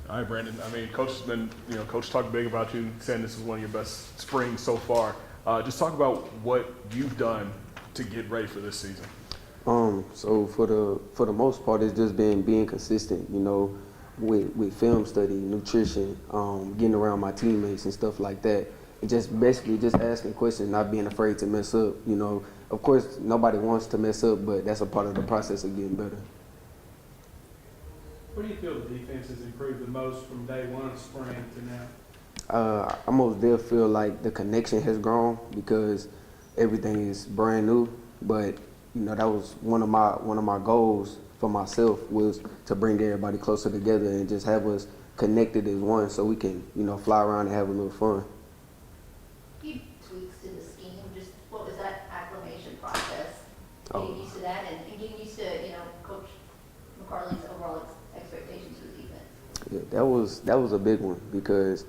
All right, Brandon. I mean, Coach has been, Coach talked big about you, saying this is one of your best springs so far. Just talk about what you've done to get ready for this season. So for the most part, it's just been being consistent, with film study, nutrition, getting around my teammates and stuff like that. It just basically just asking questions, not being afraid to mess up. Of course, nobody wants to mess up, but that's a part of the process of getting better. Where do you feel the defense has improved the most from day one of spring to now? I most did feel like the connection has grown because everything is brand new. But that was one of my goals for myself was to bring everybody closer together and just have us connected as one, so we can fly around and have a little fun. Few tweaks to the scheme. Just what was that acclimation process? Getting used to that and getting used to Coach McCarley's overall expectations for the defense. Yeah, that was a big one because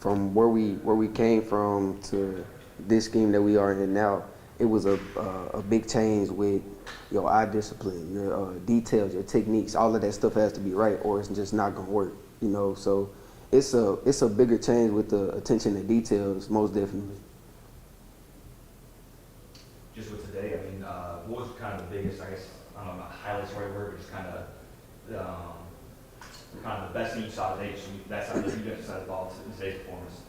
from where we came from to this scheme that we are in now, it was a big change with your eye discipline, your details, your techniques. All of that stuff has to be right, or it's just not gonna work. So it's a bigger change with the attention to details, most definitely. Just with today, I mean, what was kind of the biggest, I guess, I don't know, not highlights the right word, but just kind of the best thing you saw today, just that's how you emphasized the ball in today's performance?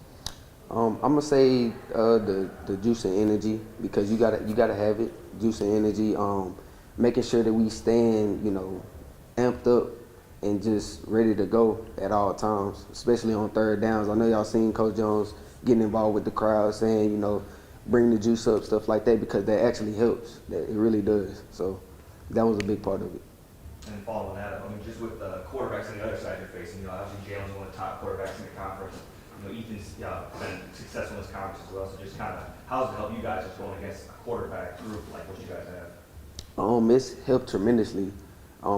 I'm gonna say the juice and energy, because you gotta have it, juice and energy. Making sure that we stand, amped up and just ready to go at all times, especially on third downs. I know y'all seen Coach Jones getting involved with the crowd, saying, bring the juice up, stuff like that, because that actually helps. That it really does. So that was a big part of it. And following that, I mean, just with the quarterbacks on the other side you're facing, obviously Jalen's one of the top quarterbacks in the conference. Ethan's been successful in this conference as well. So just kind of, how does it help you guys just going against a quarterback group like what you guys have? It's helped tremendously.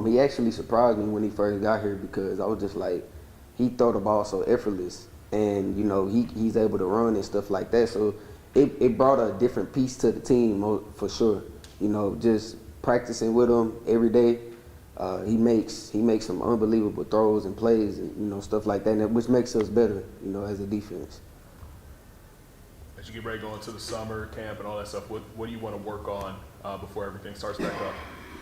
He actually surprised me when he first got here because I was just like, he throw the ball so effortless, and he's able to run and stuff like that. So it brought a different piece to the team for sure. Just practicing with him every day. He makes some unbelievable throws and plays, and stuff like that, which makes us better, as a defense. As you get ready to go into the summer camp and all that stuff, what do you want to work on before everything starts back up?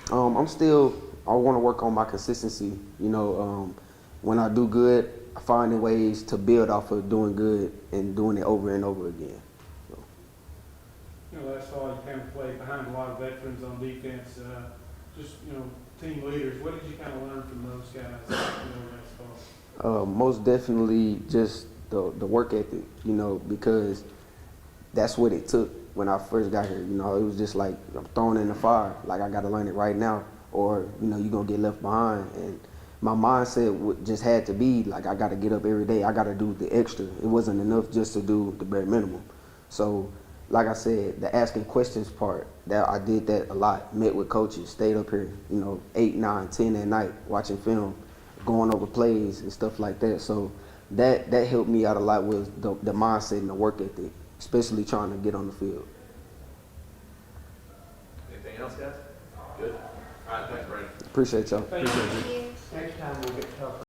I want to work on my consistency. When I do good, finding ways to build off of doing good and doing it over and over again. So. Last fall you kind of played behind a lot of veterans on defense. Team leaders. What did you kind of learn from those guys? Last fall? Most definitely just the work ethic. Because that's what it took when I first got here. It was just like I'm thrown in the fire. Like I got to learn it right now, or you're gonna get left behind. And my mindset just had to be like I got to get up every day. I got to do the extra. It wasn't enough just to do the bare minimum. So, like I said, the asking questions part, that I did that a lot. Met with coaches, stayed up here, 8, 9, 10 at night, watching film, going over plays and stuff like that. So that helped me out a lot with the mindset and the work ethic, especially trying to get on the field. Anything else, guys? Good. All right, thanks, Brandon. Appreciate y'all. Thank you. Thank you. Next time we'll get tougher.